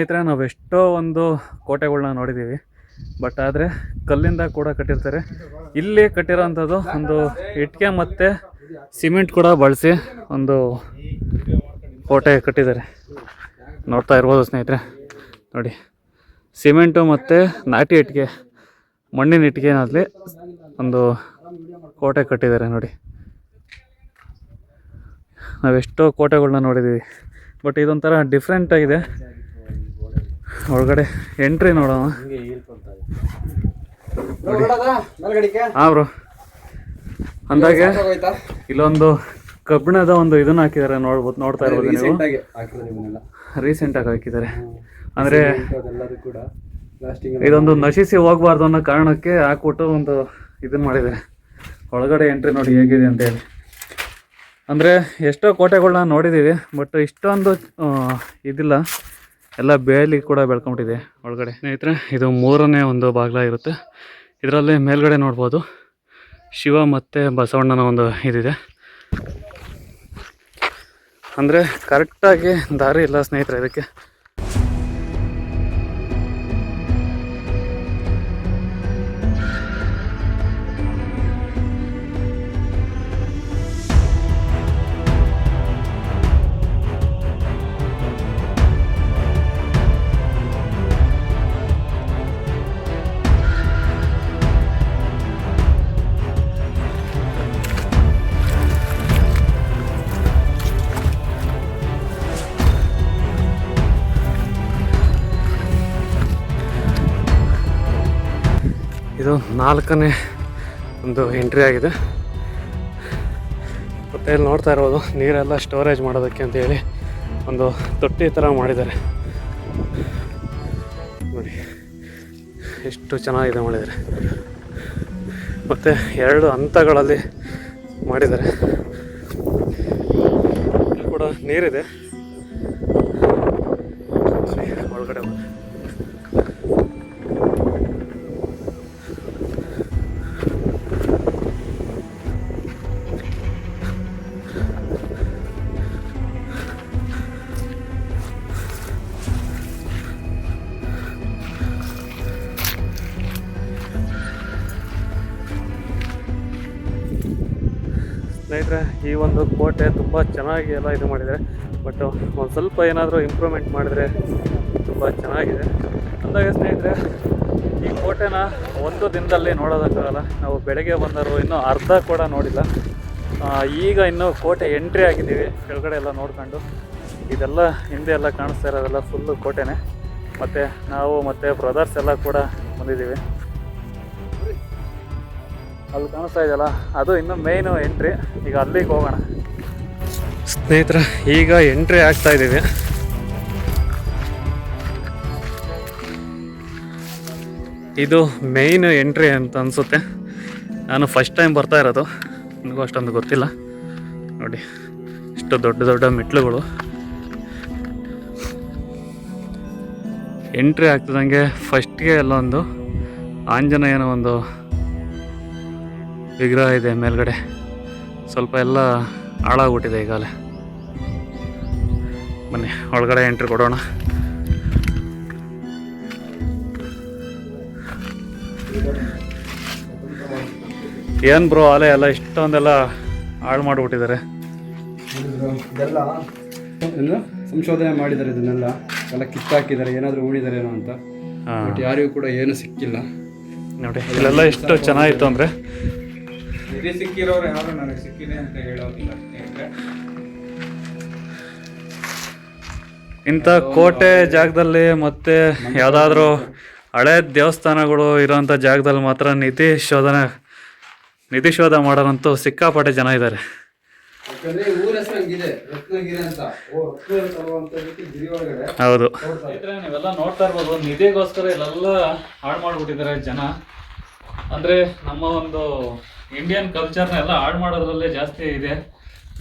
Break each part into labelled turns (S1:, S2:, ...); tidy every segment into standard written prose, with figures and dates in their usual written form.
S1: ಸ್ನೇಹಿತರೆ, ನಾವು ಎಷ್ಟೋ ಒಂದು ಕೋಟೆಗಳನ್ನ ನೋಡಿದ್ದೀವಿ, ಬಟ್ ಆದರೆ ಕಲ್ಲಿಂದ ಕೂಡ ಕಟ್ಟಿರ್ತಾರೆ. ಇಲ್ಲಿ ಕಟ್ಟಿರೋಂಥದ್ದು ಒಂದು ಇಟ್ಟಿಗೆ ಮತ್ತು ಸಿಮೆಂಟ್ ಕೂಡ ಬಳಸಿ ಒಂದು ಕೋಟೆ ಕಟ್ಟಿದ್ದಾರೆ. ನೋಡ್ತಾ ಇರ್ಬೋದು ಸ್ನೇಹಿತರೆ, ನೋಡಿ, ಸಿಮೆಂಟು ಮತ್ತು ನಾಟಿ ಇಟ್ಟಿಗೆ, ಮಣ್ಣಿನ ಇಟ್ಟಿಗೆನಲ್ಲಿ ಒಂದು ಕೋಟೆ ಕಟ್ಟಿದ್ದಾರೆ. ನೋಡಿ, ನಾವೆಷ್ಟೋ ಕೋಟೆಗಳನ್ನ ನೋಡಿದ್ದೀವಿ, ಬಟ್ ಇದೊಂಥರ ಡಿಫ್ರೆಂಟ್ ಆಗಿದೆ. ಒಳಗಡೆ ಎಂಟ್ರಿ ನೋಡೋಣ. ಹಾಂ ಬ್ರೋ, ಅಂದಾಗೆ ಇಲ್ಲೊಂದು ಕಬ್ಬಿಣದ ಒಂದು ಇದನ್ನ ಹಾಕಿದ್ದಾರೆ. ನೋಡ್ತಾ ಇರ್ಬೋದು ನೀವು, ರೀಸೆಂಟಾಗಿ ಹಾಕಿದ್ದಾರೆ. ಅಂದರೆ ಇದೊಂದು ನಶಿಸಿ ಹೋಗ್ಬಾರ್ದು ಅನ್ನೋ ಕಾರಣಕ್ಕೆ ಹಾಕ್ಬಿಟ್ಟು ಒಂದು ಇದನ್ನ ಮಾಡಿದ್ದಾರೆ. ಒಳಗಡೆ ಎಂಟ್ರಿ ನೋಡಿ ಹೇಗಿದೆ ಅಂತೇಳಿ. ಅಂದರೆ ಎಷ್ಟೋ ಕೋಟೆಗಳನ್ನ ನೋಡಿದ್ದೀವಿ, ಬಟ್ ಇಷ್ಟೊಂದು ಇದಿಲ್ಲ, ಎಲ್ಲ ಬೇಲಿ ಕೂಡ ಬೆಳ್ಕೊಂಬಿಟ್ಟಿದೆ ಒಳಗಡೆ. ಸ್ನೇಹಿತರೆ, ಇದು 3ನೇ ಒಂದು ಬಾಗಿಲ ಇರುತ್ತೆ. ಇದರಲ್ಲಿ ಮೇಲ್ಗಡೆ ನೋಡ್ಬೋದು ಶಿವ ಮತ್ತು ಬಸವಣ್ಣನ ಒಂದು ಇದಿದೆ. ಅಂದರೆ ಕರೆಕ್ಟಾಗಿ ದಾರಿ ಇಲ್ಲ ಸ್ನೇಹಿತರೆ ಇದಕ್ಕೆ. ಇದು 4ನೇ ಒಂದು ಎಂಟ್ರಿ ಆಗಿದೆ. ಮತ್ತು ಇಲ್ಲಿ ನೋಡ್ತಾ ಇರ್ಬೋದು, ನೀರೆಲ್ಲ ಸ್ಟೋರೇಜ್ ಮಾಡೋದಕ್ಕೆ ಅಂತೇಳಿ ಒಂದು ತೊಟ್ಟಿ ಥರ ಮಾಡಿದ್ದಾರೆ. ನೋಡಿ ಎಷ್ಟು ಚೆನ್ನಾಗಿದೆ ಮಾಡಿದ್ದಾರೆ. ಮತ್ತು 2 ಹಂತಗಳಲ್ಲಿ ಮಾಡಿದ್ದಾರೆ. ಇಲ್ಲಿ ಕೂಡ ನೀರಿದೆ. ಒಳಗಡೆ ಸ್ನೇಹಿತರೆ, ಈ ಒಂದು ಕೋಟೆ ತುಂಬ ಚೆನ್ನಾಗಿ ಎಲ್ಲ ಇದು ಮಾಡಿದ್ದಾರೆ. ಬಟ್ ಒಂದು ಸ್ವಲ್ಪ ಏನಾದರೂ ಇಂಪ್ರೂವ್ಮೆಂಟ್ ಮಾಡಿದರೆ ತುಂಬ ಚೆನ್ನಾಗಿದೆ. ಅಂದಾಗೆ ಸ್ನೇಹಿತರೆ, ಈ ಕೋಟೆನ ಒಂದು ದಿನದಲ್ಲಿ ನೋಡೋದಕ್ಕಾಗಲ್ಲ. ನಾವು ಬೆಳಗ್ಗೆ ಬಂದರು ಇನ್ನೂ ಅರ್ಧ ಕೂಡ ನೋಡಿಲ್ಲ. ಈಗ ಇನ್ನೂ ಕೋಟೆ ಎಂಟ್ರಿ ಆಗಿದ್ದೀವಿ. ಕೆಳಗಡೆ ಎಲ್ಲ ನೋಡ್ಕೊಂಡು ಇದೆಲ್ಲ ಹಿಂದೆ ಎಲ್ಲ ಕಾಣಿಸ್ತಾ ಇರೋದೆಲ್ಲ ಫುಲ್ಲು ಕೋಟೆನೇ. ಮತ್ತು ನಾವು ಮತ್ತು ಬ್ರದರ್ಸ್ ಎಲ್ಲ ಕೂಡ ಬಂದಿದ್ದೀವಿ. ಅಲ್ಲಿ ಕಾಣಿಸ್ತಾ ಇದೆಯಲ್ಲ, ಅದು ಇನ್ನೂ ಮೇಯ್ನು ಎಂಟ್ರಿ. ಈಗ ಅಲ್ಲಿಗೆ ಹೋಗೋಣ ಸ್ನೇಹಿತರೆ. ಈಗ ಎಂಟ್ರಿ ಆಗ್ತಾ ಇದ್ದೀವಿ. ಇದು ಮೇಯ್ನ್ ಎಂಟ್ರಿ ಅಂತ ಅನಿಸುತ್ತೆ. ನಾನು ಫಸ್ಟ್ ಟೈಮ್ ಬರ್ತಾ ಇರೋದು, ನನಗೂ ಅಷ್ಟೊಂದು ಗೊತ್ತಿಲ್ಲ. ನೋಡಿ, ಇಷ್ಟು ದೊಡ್ಡ ದೊಡ್ಡ ಮೆಟ್ಲುಗಳು. ಎಂಟ್ರಿ ಆಗ್ತದಂಗೆ ಫಸ್ಟ್ಗೆ ಎಲ್ಲೊಂದು ಆಂಜನೇಯನ ಒಂದು ವಿಗ್ರಹ ಇದೆ ಮೇಲ್ಗಡೆ. ಸ್ವಲ್ಪ ಎಲ್ಲ ಹಾಳಾಗ್ಬಿಟ್ಟಿದೆ ಈಗಾಗಲೇ. ಬನ್ನಿ ಒಳಗಡೆ ಎಂಟ್ರಿ ಕೊಡೋಣ. ಏನು ಬ್ರೋ, ಅಲೆ ಎಲ್ಲ ಇಷ್ಟೊಂದೆಲ್ಲ ಹಾಳು ಮಾಡಿಬಿಟ್ಟಿದ್ದಾರೆ.
S2: ಇದೆಲ್ಲ ಸಂಶೋಧನೆ ಮಾಡಿದ್ದಾರೆ, ಇದನ್ನೆಲ್ಲ ಎಲ್ಲ ಕಿತ್ತಾಕಿದ್ದಾರೆ, ಏನಾದರೂ ಉಳಿದಾರೇನೋ ಅಂತ. ಬಟ್ ಯಾರಿಗೂ ಕೂಡ ಏನು ಸಿಕ್ಕಿಲ್ಲ.
S1: ನೋಡಿ, ಇಲ್ಲೆಲ್ಲ ಎಷ್ಟು ಚೆನ್ನಾಗಿತ್ತು ಅಂದರೆ,
S2: ನಿಧಿ ಸಿಕ್ಕಿರೋರು ಯಾರು ನನಗೆ ಸಿಕ್ಕಿದೆ ಅಂತ ಹೇಳೋದಿಲ್ಲ.
S1: ಇಂಥ ಕೋಟೆ ಜಾಗದಲ್ಲಿ ಮತ್ತು ಯಾವುದಾದ್ರೂ ಹಳೆ ದೇವಸ್ಥಾನಗಳು ಇರೋಂಥ ಜಾಗದಲ್ಲಿ ಮಾತ್ರ ನಿಧಿ ಶೋಧ ಮಾಡೋರಂತೂ ಸಿಕ್ಕಾಪಟ್ಟೆ ಜನ ಇದ್ದಾರೆ. ಹೌದು, ನೀವೆಲ್ಲ ನೋಡ್ತಾ ಇರ್ಬೋದು, ನಿಧಿಗೋಸ್ಕರ ಇಲ್ಲೆಲ್ಲ ಹಾಳು ಮಾಡ್ಬಿಟ್ಟಿದ್ದಾರೆ ಜನ. ಅಂದರೆ ನಮ್ಮ ಒಂದು ಇಂಡಿಯನ್ ಕಲ್ಚರ್ನ ಎಲ್ಲ ಹಾಳು ಮಾಡೋದ್ರಲ್ಲೇ ಜಾಸ್ತಿ ಇದೆ.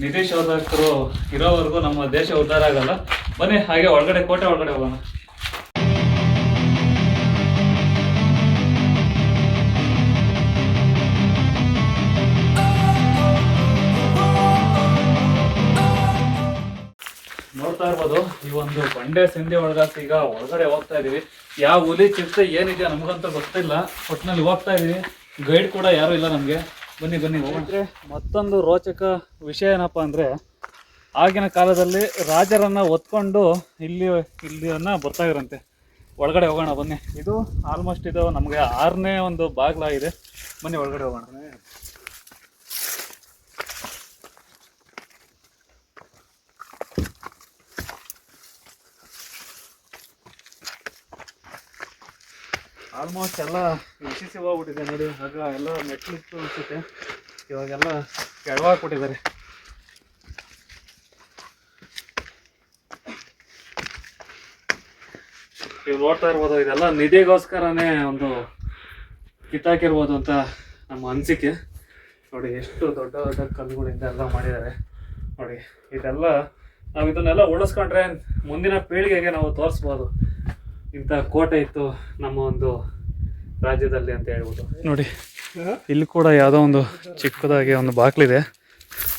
S1: ನಿಧಿ ಶೋಧಕರು ಇರೋವರೆಗೂ ನಮ್ಮ ದೇಶ ಉದ್ಧಾರ ಆಗಲ್ಲ. ಬನ್ನಿ ಹಾಗೆ ಒಳಗಡೆ, ಕೋಟೆ ಒಳಗಡೆ ಹೋಗೋಣ. ನೋಡ್ತಾ ಇರ್ಬೋದು ಈ ಒಂದು ಬಂಡೆ ಸಂಧಿ ಒಳಗಾಸಿ ಈಗ ಒಳಗಡೆ ಹೋಗ್ತಾ ಇದೀವಿ. ಯಾವ ಹುಲಿ ಚಿರತೆ ಏನಿದೆಯಾ ನಮಗಂತೂ ಗೊತ್ತಿಲ್ಲ. ಒಟ್ಟಿನಲ್ಲಿ ಹೋಗ್ತಾ ಇದೀವಿ. ಗೈಡ್ ಕೂಡ ಯಾರು ಇಲ್ಲ ನಮಗೆ. ಬನ್ನಿ ಬನ್ನಿ ಹೋಗ್ರೆ. ಮತ್ತೊಂದು ರೋಚಕ ವಿಷಯ ಏನಪ್ಪ ಅಂದರೆ, ಆಗಿನ ಕಾಲದಲ್ಲಿ ರಾಜರನ್ನು ಹೊತ್ಕೊಂಡು ಇಲ್ಲಿಯನ್ನ ಬರ್ತಾ ಇದ್ರಂತೆ. ಒಳಗಡೆ ಹೋಗೋಣ ಬನ್ನಿ. ಇದು ಆಲ್ಮೋಸ್ಟ್ ಇದು ನಮಗೆ 6ನೇ ಒಂದು ಬಾಗಿಲಾಗಿದೆ. ಬನ್ನಿ ಒಳಗಡೆ ಹೋಗೋಣ. ಆಲ್ಮೋಸ್ಟ್ ಎಲ್ಲ ಇಳಿಸಿ ಹೋಗ್ಬಿಟ್ಟಿದೆ ನೋಡಿ. ಆಗ ಎಲ್ಲ ಮೆಟ್ಲಿತ್ತು ಅನಿಸುತ್ತೆ, ಇವಾಗೆಲ್ಲ ಕೆಳವಾಗ್ಬಿಟ್ಟಿದ್ದಾರೆ. ನೀವು ನೋಡ್ತಾ ಇರ್ಬೋದು, ಇದೆಲ್ಲ ನಿಧಿಗೋಸ್ಕರನೇ ಒಂದು ಕಿತ್ತಾಕಿರ್ಬೋದು ಅಂತ ನಮ್ಮ ಅನಿಸಿಕೆ. ನೋಡಿ ಎಷ್ಟು ದೊಡ್ಡ ದೊಡ್ಡ ಕಲ್ಲುಗಳಿಂದ ಎಲ್ಲ ಮಾಡಿದ್ದಾರೆ ನೋಡಿ. ಇದೆಲ್ಲ ನಾವು ಇದನ್ನೆಲ್ಲ ಉಳಿಸ್ಕೊಂಡ್ರೆ ಮುಂದಿನ ಪೀಳಿಗೆಗೆ ನಾವು ತೋರಿಸ್ಬೋದು ಇಂಥ ಕೋಟೆ ಇತ್ತು ನಮ್ಮ ಒಂದು ರಾಜ್ಯದಲ್ಲಿ ಅಂತ ಹೇಳ್ಬೋದು. ನೋಡಿ ಇಲ್ಲಿ ಕೂಡ ಯಾವುದೋ ಒಂದು ಚಿಕ್ಕದಾಗಿ ಒಂದು ಬಾಗಿಲಿದೆ.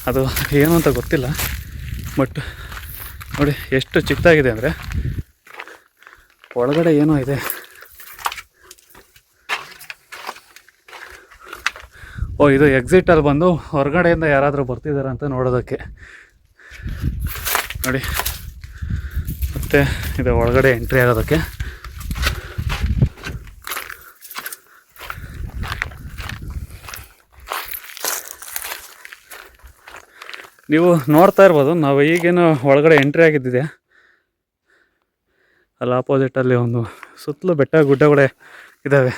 S1: ಅದು ಏನು ಅಂತ ಗೊತ್ತಿಲ್ಲ, ಬಟ್ ನೋಡಿ ಎಷ್ಟು ಚಿಕ್ಕದಾಗಿದೆ ಅಂದರೆ ಒಳಗಡೆ ಏನೋ ಇದೆ. ಓ, ಇದು ಎಕ್ಸಿಟಲ್ಲಿ ಬಂದು ಹೊರಗಡೆಯಿಂದ ಯಾರಾದರೂ ಬರ್ತಿದ್ದಾರೆ ಅಂತ ನೋಡೋದಕ್ಕೆ. ನೋಡಿ, ಮತ್ತು ಇದು ಒಳಗಡೆ ಎಂಟ್ರಿ ಆಗೋದಕ್ಕೆ. ನೀವು ನೋಡ್ತಾ ಇರ್ಬೋದು, ನಾವು ಈಗೇನು ಒಳಗಡೆ ಎಂಟ್ರಿ ಆಗಿದ್ದಿದೆ. ಅಲ್ಲಿ ಆಪೋಸಿಟಲ್ಲಿ ಒಂದು ಸುತ್ತಲೂ ಬೆಟ್ಟ ಗುಡ್ಡಗಳೇ ಇದ್ದಾವೆ.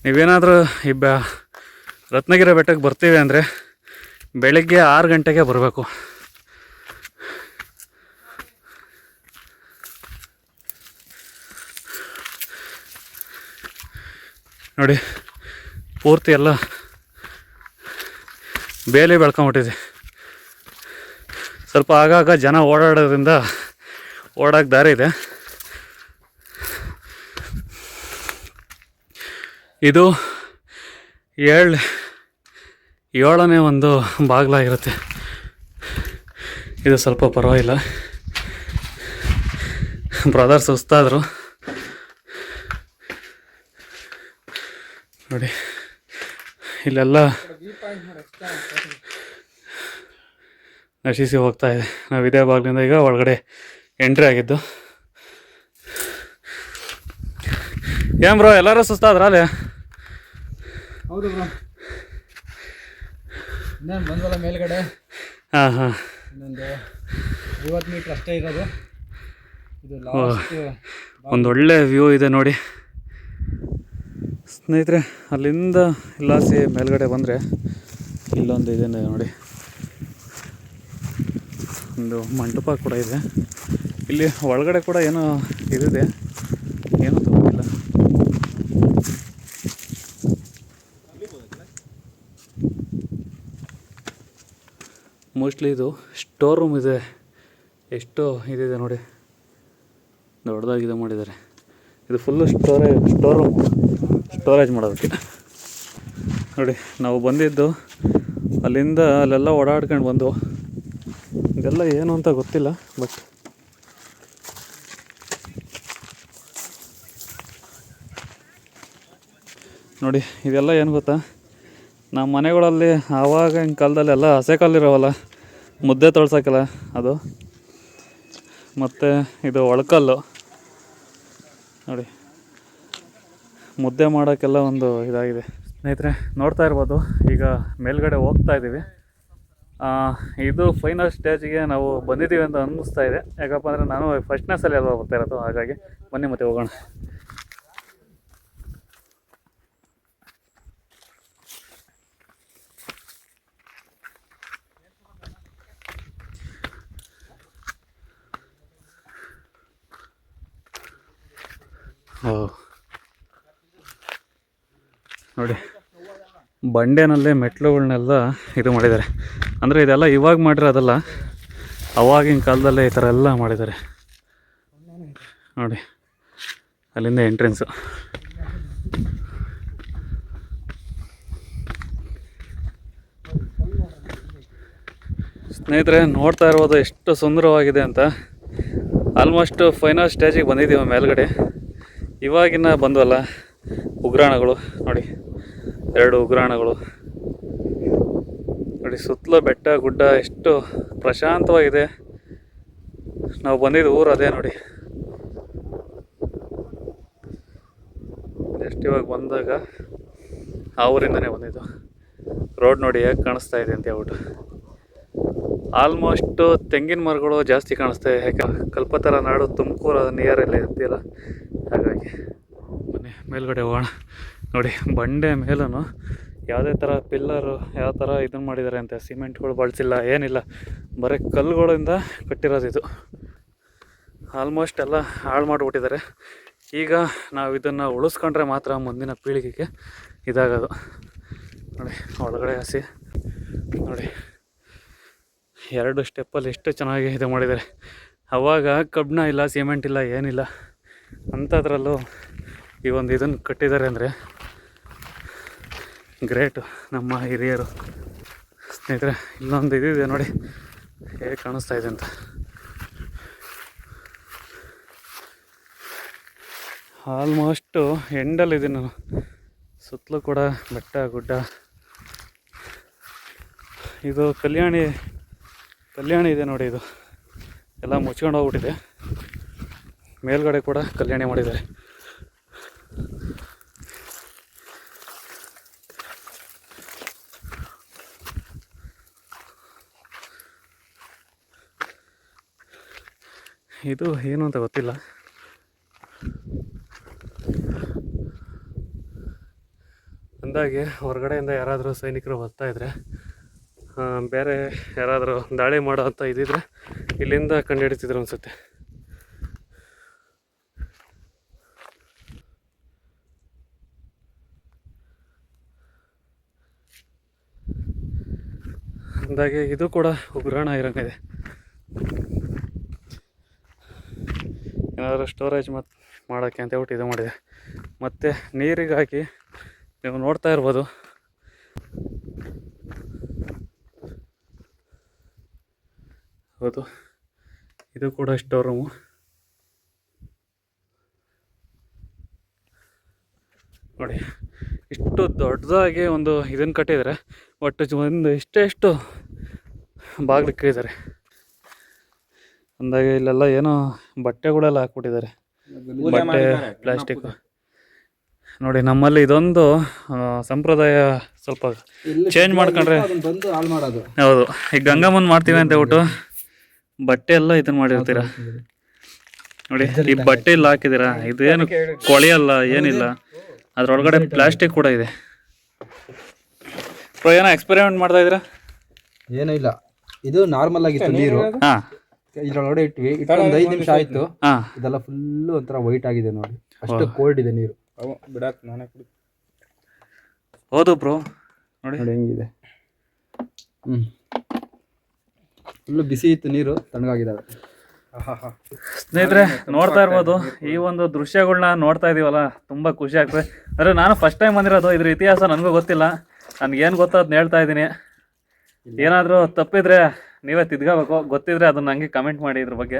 S1: ನೀವೇನಾದರೂ ಈ ರತ್ನಗಿರಿ ಬೆಟ್ಟಕ್ಕೆ ಬರ್ತೀವಿ ಅಂದರೆ ಬೆಳಗ್ಗೆ 6 ಗಂಟೆಗೆ ಬರಬೇಕು. ನೋಡಿ, ಪೂರ್ತಿ ಎಲ್ಲ ಬೇಲಿ ಬೆಳ್ಕೊಂಬಿಟ್ಟಿದೆ. ಸ್ವಲ್ಪ ಆಗಾಗ ಜನ ಓಡಾಡೋದ್ರಿಂದ ಓಡೋಕ್ಕೆ ದಾರಿ ಇದೆ. ಇದು 7ನೇ ಒಂದು ಬಾಗಿಲಾಗಿರುತ್ತೆ. ಇದು ಸ್ವಲ್ಪ ಪರವಾಗಿಲ್ಲ. ಬ್ರದರ್ ಸುಸ್ತಾದರು ನೋಡಿ. ಇಲ್ಲೆಲ್ಲ ನಶಿಸಿ ಹೋಗ್ತಾ ಇದೆ. ನಾವು ಇದೇ ಬಾಗಿಲಿಂದ ಈಗ ಒಳಗಡೆ ಎಂಟ್ರಿ ಆಗಿದ್ದು. ಏನ್ ಬ್ರೋ, ಎಲ್ಲರೂ ಸುಸ್ತಾದ್ರ ಅಲ್ಲೇ?
S2: ಹೌದು ಬ್ರೋ, ಇನ್ನೇನು ಬಂದ್ವಲ್ಲ ಮೇಲ್ಗಡೆ.
S1: ಹಾಂ ಹಾಂ,
S2: ಇನ್ನೊಂದು 50 ಮೀಟ್ರ್ ಅಷ್ಟೇ ಇರೋದು. ಇದು ಲಾಸ್ಟ್.
S1: ಒಂದೊಳ್ಳೆ ವ್ಯೂ ಇದೆ ನೋಡಿ ಸ್ನೇಹಿತರೆ. ಅಲ್ಲಿಂದ ಇಲ್ಲಾಸಿ ಮೇಲ್ಗಡೆ ಬಂದರೆ ಇಲ್ಲೊಂದು ಇದೆ ನೋಡಿ, ಒಂದು ಮಂಟಪ ಕೂಡ ಇದೆ. ಇಲ್ಲಿ ಒಳಗಡೆ ಕೂಡ ಏನೋ ಇದಿದೆ, ಏನೋ ತಗೋದಿಲ್ಲ. ಮೋಸ್ಟ್ಲಿ ಇದು ಸ್ಟೋರ್ ರೂಮ್ ಇದೆ. ಎಷ್ಟು ಇದಿದೆ ನೋಡಿ, ದೊಡ್ಡದಾಗಿದೆ ಮಾಡಿದ್ದಾರೆ. ಇದು ಫುಲ್ಲು ಸ್ಟೋರೇಜ್ ಮಾಡೋದಕ್ಕೆ ನೋಡಿ. ನಾವು ಬಂದಿದ್ದು ಅಲ್ಲಿಂದ ಅಲ್ಲೆಲ್ಲ ಓಡಾಡ್ಕೊಂಡು ಬಂದು, ಇದೆಲ್ಲ ಏನು ಅಂತ ಗೊತ್ತಿಲ್ಲ, ಬಟ್ ನೋಡಿ ಇದೆಲ್ಲ ಏನು ಗೊತ್ತಾ, ನಮ್ಮ ಮನೆಗಳಲ್ಲಿ ಆವಾಗಿನ ಕಾಲದಲ್ಲೆಲ್ಲ ಹಸೆ ಕಲ್ಲಿರೋವಲ್ಲ, ಮುದ್ದೆ ತೊಳ್ಸೋಕ್ಕಲ್ಲ ಅದು. ಮತ್ತು ಇದು ಒಳಕಲ್ಲು ನೋಡಿ, ಮುದ್ದೆ ಮಾಡೋಕ್ಕೆಲ್ಲ ಒಂದು ಇದಾಗಿದೆ. ಸ್ನೇಹಿತರೆ ನೋಡ್ತಾ ಇರ್ಬೋದು, ಈಗ ಮೇಲ್ಗಡೆ ಹೋಗ್ತಾ ಇದ್ದೀವಿ. ಇದು ಫೈನಲ್ ಸ್ಟೇಜಿಗೆ ನಾವು ಬಂದಿದ್ದೀವಿ ಅಂತ ಅನ್ನಿಸ್ತಾ ಇದೆ. ಯಾಕಪ್ಪ ಅಂದರೆ ನಾನು ಫಸ್ಟ್ನೇ ಸಲ ಅಲ್ವಾ ಬರ್ತಾ ಇರೋದು, ಹಾಗಾಗಿ ಬನ್ನಿ ಮತ್ತೆ ಹೋಗೋಣ. ನೋಡಿ, ಬಂಡೆನಲ್ಲೇ ಮೆಟ್ಲುಗಳನ್ನೆಲ್ಲ ಇದು ಮಾಡಿದ್ದಾರೆ. ಅಂದರೆ ಇದೆಲ್ಲ ಇವಾಗ ಮಾಡಿರೋದಲ್ಲ, ಅವಾಗಿನ ಕಾಲದಲ್ಲೇ ಈ ಥರ ಎಲ್ಲ ಮಾಡಿದ್ದಾರೆ ನೋಡಿ. ಅಲ್ಲಿಂದ ಎಂಟ್ರೆನ್ಸು. ಸ್ನೇಹಿತರೆ ನೋಡ್ತಾ ಇರ್ಬೋದು ಎಷ್ಟು ಸುಂದರವಾಗಿದೆ ಅಂತ. ಆಲ್ಮೋಸ್ಟ್ ಫೈನಲ್ ಸ್ಟೇಜಿಗೆ ಬಂದಿದ್ದೀವಿ ಮೇಲ್ಗಡೆ. ಇವಾಗಿನ ಬಂದ್ವಲ್ಲ ಉಗ್ರಾಣಗಳು ನೋಡಿ, 2 ಉಗ್ರಾಣಗಳು ನೋಡಿ. ಸುತ್ತಲೂ ಬೆಟ್ಟ ಗುಡ್ಡ ಎಷ್ಟು ಪ್ರಶಾಂತವಾಗಿದೆ. ನಾವು ಬಂದಿದ್ದು ಊರು ಅದೇ ನೋಡಿ. ಜಸ್ಟ್ ಇವಾಗ ಬಂದಾಗ ಆ ಊರಿಂದನೇ ಬಂದಿದ್ದು. ರೋಡ್ ನೋಡಿ ಹೇಗೆ ಕಾಣಿಸ್ತಾ ಇದೆ ಅಂತ ಹೇಳ್ಬಿಟ್ಟು. ಆಲ್ಮೋಸ್ಟ್ ತೆಂಗಿನ ಮರಗಳು ಜಾಸ್ತಿ ಕಾಣಿಸ್ತವೆ, ಯಾಕೆ ಕಲ್ಪತರ ನಾಡು ತುಮಕೂರು ನಿಯರಲ್ಲೇ ಇರ್ತೀರ, ಹಾಗಾಗಿ. ಬನ್ನಿ ಮೇಲ್ಗಡೆ ಹೋಗೋಣ. ನೋಡಿ ಬಂಡೆ ಮೇಲೂ ಯಾವುದೇ ಥರ ಪಿಲ್ಲರು ಯಾವ ಥರ ಇದನ್ನು ಮಾಡಿದ್ದಾರೆ ಅಂತ, ಸಿಮೆಂಟ್ಗಳು ಬಳಸಿಲ್ಲ ಏನಿಲ್ಲ, ಬರೀ ಕಲ್ಲುಗಳಿಂದ ಕಟ್ಟಿರೋದು ಇದು. ಆಲ್ಮೋಸ್ಟ್ ಎಲ್ಲ ಹಾಳು ಮಾಡಿಬಿಟ್ಟಿದ್ದಾರೆ. ಈಗ ನಾವು ಇದನ್ನು ಉಳಿಸ್ಕೊಂಡ್ರೆ ಮಾತ್ರ ಮುಂದಿನ ಪೀಳಿಗೆಗೆ ಇದಾಗೋದು. ನೋಡಿ ಒಳಗಡೆ ಹಸಿ ನೋಡಿ, 2 ಸ್ಟೆಪ್ಪಲ್ಲಿ ಎಷ್ಟು ಚೆನ್ನಾಗಿ ಇದು ಮಾಡಿದ್ದಾರೆ. ಆವಾಗ ಕಬ್ಬಣ ಇಲ್ಲ, ಸಿಮೆಂಟ್ ಇಲ್ಲ, ಏನಿಲ್ಲ. ಅಂಥದ್ರಲ್ಲೂ ಈ ಒಂದು ಇದನ್ನು ಕಟ್ಟಿದ್ದಾರೆ ಅಂದರೆ ಗ್ರೇಟು ನಮ್ಮ ಹಿರಿಯರು. ಸ್ನೇಹಿತರೆ ಇನ್ನೊಂದು ಇದಿದೆ ನೋಡಿ ಹೇಗೆ ಕಾಣಿಸ್ತಾ ಇದೆ ಅಂತ. ಆಲ್ಮೋಸ್ಟು ಎಂಡಲ್ಲಿದೆ ನಾನು. ಸುತ್ತಲೂ ಕೂಡ ಬೆಟ್ಟ ಗುಡ್ಡ. ಇದು ಕಲ್ಯಾಣಿ ಇದೆ ನೋಡಿ. ಇದು ಎಲ್ಲ ಮುಚ್ಕೊಂಡು ಹೋಗ್ಬಿಟ್ಟಿದೆ. ಮೇಲ್ಗಡೆ ಕೂಡ ಕಲ್ಯಾಣಿ ಮಾಡಿದ್ದಾರೆ. ಇದು ಏನು ಅಂತ ಗೊತ್ತಿಲ್ಲ. ಅಂದಾಗೆ ಹೊರಗಡೆಯಿಂದ ಯಾರಾದರೂ ಸೈನಿಕರು ಬರ್ತಾಯಿದ್ರೆ, ಬೇರೆ ಯಾರಾದರೂ ದಾಳಿ ಮಾಡೋ ಅಂತ ಇದ್ದಿದ್ರೆ ಇಲ್ಲಿಂದ ಕಂಡುಹಿಡಿತಿದ್ರು ಅನಿಸುತ್ತೆ. ಅಂದಾಗೆ ಇದು ಕೂಡ ಉಗ್ರಾಣ ಇರೋಂಗಿದೆ. ಏನಾದರೂ ಸ್ಟೋರೇಜ್ ಮಾಡೋಕ್ಕೆ ಅಂತ ಹೇಳ್ಬಿಟ್ಟು ಇದು ಮಾಡಿದೆ. ಮತ್ತು ನೀರಿಗಾಗಿ ನೀವು ನೋಡ್ತಾ ಇರ್ಬೋದು, ಹೌದು ಇದು ಕೂಡ ಸ್ಟೋರ್ ರೂಮು. ನೋಡಿ ಇಷ್ಟು ದೊಡ್ಡದಾಗಿ ಒಂದು ಇದನ್ನು ಕಟ್ಟಿದ್ದಾರೆ. ಒಟ್ಟು ಒಂದು ಇಷ್ಟೆಷ್ಟು ಬಾಗಿಲು ಇಕ್ಕಿದ್ದಾರೆ. ಅಂದಾಗೆ ಇಲ್ಲೆಲ್ಲ ಏನೋ ಬಟ್ಟೆಗಳೆಲ್ಲ ಹಾಕ್ಬಿಟ್ಟಿದ್ದಾರೆ, ಬಟ್ಟೆ ಪ್ಲಾಸ್ಟಿಕ್. ನೋಡಿ ನಮ್ಮಲ್ಲಿ ಇದೊಂದು ಸಂಪ್ರದಾಯ ಸ್ವಲ್ಪ ಚೇಂಜ್ ಮಾಡ್ಕೊಂಡ್ರೆ
S2: ಬಂದು ಹಾಳು ಮಾಡೋದು.
S1: ಹೌದು, ಈಗ ಗಂಗಮ್ಮನ್ ಮಾಡ್ತೀವಿ ಅಂತ ಹೇಳ್ಬಿಟ್ಟು ಬಟ್ಟೆ ಎಲ್ಲ ಇದನ್ನ ಮಾಡಿರ್ತೀರ ನೋಡಿ. ಈ ಬಟ್ಟೆ ಇಲ್ಲ ಹಾಕಿದ್ದೀರಾ, ಇದೇನು ಕೊಳೆಯಲ್ಲ ಏನಿಲ್ಲ, ಅದ್ರೊಳಗಡೆ ಪ್ಲಾಸ್ಟಿಕ್ ಕೂಡ ಇದೆ. ಏನೋ ಎಕ್ಸ್ಪೆರಿಮೆಂಟ್ ಮಾಡ್ತಾ ಇದ್ದೀರಾ?
S2: ಏನೂ ಇಲ್ಲ, ಇದು ನಾರ್ಮಲ್ ಆಗಿತ್ತು ನೀರು. ಇದ್ರೊಳಗಡೆ ಇಟ್ವಿ, ಇಟ್ಟೊಂದು 5 ನಿಮಿಷ ಆಯ್ತು. ಇದೆಲ್ಲ ಫುಲ್ಲು ಒಂಥರ ವೈಟ್ ಆಗಿದೆ ನೋಡಿ, ಅಷ್ಟು ಕೋಲ್ಡ್ ಇದೆ ನೀರು. ಬಿಡಾಕ್ ನಾನೇ ಕುಡಿ.
S1: ಹೌದು ಬ್ರೋ, ನೋಡಿ
S2: ಹೆಂಗಿದೆ. ಫುಲ್ಲು ಬಿಸಿ ಇತ್ತು ನೀರು, ತಣ್ಣಗಾಗಿದ್ದಾವೆ.
S1: ಸ್ನೇಹಿತರೆ ನೋಡ್ತಾ ಇರ್ಬೋದು, ಈ ಒಂದು ದೃಶ್ಯಗಳನ್ನ ನೋಡ್ತಾ ಇದೀವಲ್ಲ, ತುಂಬಾ ಖುಷಿ ಆಗ್ತದೆ. ಅಂದ್ರೆ ನಾನು ಫಸ್ಟ್ ಟೈಮ್ ಬಂದಿರೋದು, ಇದ್ರ ಇತಿಹಾಸ ನನಗೂ ಗೊತ್ತಿಲ್ಲ. ನನ್ಗೇನು ಗೊತ್ತೋ ಅದನ್ನ ಹೇಳ್ತಾ ಇದ್ದೀನಿ. ಏನಾದರೂ ತಪ್ಪಿದ್ರೆ ನೀವೇ ತಿದ್ಕೋಬೇಕು, ಗೊತ್ತಿದ್ರೆ ಅದನ್ನ ಹಂಗೆ ಕಮೆಂಟ್ ಮಾಡಿ ಇದ್ರ ಬಗ್ಗೆ.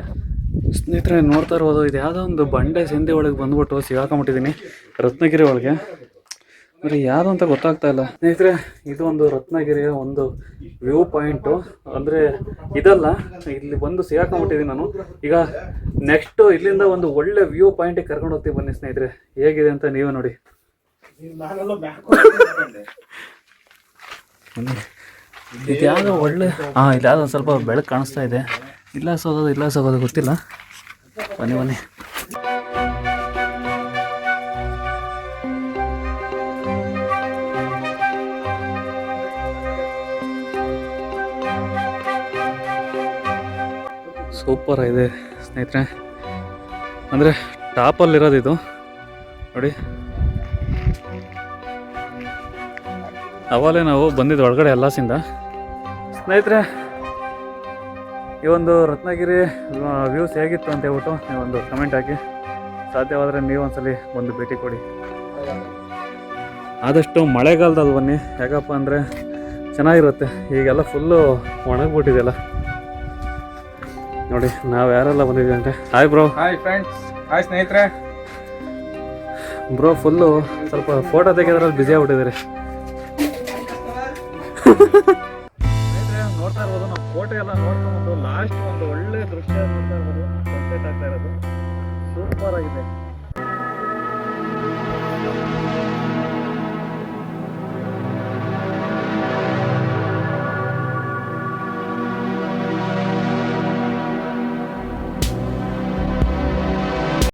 S1: ಸ್ನೇಹಿತರೆ ನೋಡ್ತಾ ಇರ್ಬೋದು, ಇದು ಯಾವುದೋ ಒಂದು ಬಂಡೆ ಸಂಧಿ ಒಳಗೆ ಬಂದ್ಬಿಟ್ಟು ಸಿಗಾಕೊಂಬಿಟ್ಟಿದ್ದೀನಿ, ರತ್ನಗಿರಿ ಒಳಗೆ. ಅಂದರೆ ಯಾವುದು ಅಂತ ಗೊತ್ತಾಗ್ತಾ ಇಲ್ಲ ಸ್ನೇಹಿತರೆ. ಇದು ಒಂದು ರತ್ನಗಿರಿಯ ಒಂದು ವ್ಯೂ ಪಾಯಿಂಟು. ಅಂದರೆ ಇದಲ್ಲ, ಇಲ್ಲಿ ಬಂದು ಸಿಗಾಕೊಂಬಿಟ್ಟಿದ್ದೀನಿ ನಾನು. ಈಗ ನೆಕ್ಸ್ಟ್ ಇಲ್ಲಿಂದ ಒಂದು ಒಳ್ಳೆ ವ್ಯೂ ಪಾಯಿಂಟಿಗೆ ಕರ್ಕೊಂಡು ಹೋಗ್ತೀವಿ, ಬನ್ನಿ ಸ್ನೇಹಿತರೆ. ಹೇಗಿದೆ ಅಂತ ನೀವೇ ನೋಡಿ. ಇದು ಯಾವುದೋ ಒಳ್ಳೆ ಇಲ್ಲಿ ಯಾವುದೋ ಸ್ವಲ್ಪ ಬೆಳಕು ಕಾಣಿಸ್ತಾ ಇದೆ. ಇಲ್ಲ ಸೋಗೋದು ಗೊತ್ತಿಲ್ಲ. ಬನ್ನಿ ಸೂಪರ್ ಇದೆ ಸ್ನೇಹಿತರೆ. ಅಂದರೆ ಟಾಪಲ್ಲಿರೋದು ಇದು ನೋಡಿ. ಅವಾಗಲೇ ನಾವು ಬಂದಿದ್ದು ಒಳಗಡೆ ಎಲ್ಲಾಸಿಂದ. ಸ್ನೇಹಿತರೆ ಈ ಒಂದು ರತ್ನಗಿರಿ ವ್ಯೂಸ್ ಹೇಗಿತ್ತು ಅಂತ ಹೇಳ್ಬಿಟ್ಟು ನೀವೊಂದು ಕಮೆಂಟ್ ಹಾಕಿ. ಸಾಧ್ಯವಾದರೆ ನೀವೊಂದ್ಸಲಿ ಒಂದು ಭೇಟಿ ಕೊಡಿ. ಆದಷ್ಟು ಮಳೆಗಾಲದಲ್ಲಿ ಬನ್ನಿ, ಯಾಕಪ್ಪ ಅಂದರೆ ಚೆನ್ನಾಗಿರುತ್ತೆ. ಈಗೆಲ್ಲ ಫುಲ್ಲು ಒಣಗಿಬಿಟ್ಟಿದೆಯಲ್ಲ. ನೋಡಿ ನಾವು ಯಾರೆಲ್ಲ ಬಂದಿದ್ದೀವಿ ಅಂದರೆ hi bro.
S2: Hi friends, hi ಸ್ನೇಹಿತರೆ.
S1: ಬ್ರೋ ಫುಲ್ಲು ಸ್ವಲ್ಪ ಫೋಟೋ ತೆಗೆದ್ರಲ್ಲಿ ಬ್ಯುಸಿ ಆಗ್ಬಿಟ್ಟಿದ್ದಾರೆ. ನೋಡ್ತಾ ಇರ್ಬೋದು ನಾವು ಕೋಟೆ ಎಲ್ಲ ನೋಡ್ಕೊಂಡು ಲಾಸ್ಟ್ ಒಂದು ಒಳ್ಳೆ ದೃಶ್ಯ ನೋಡ್ತಾ ಇರ್ಬೋದು. ಸನ್ಸೆಟ್ ಆಗ್ತಾ ಇರೋದು ಸೂಪರ್ ಆಗಿದೆ.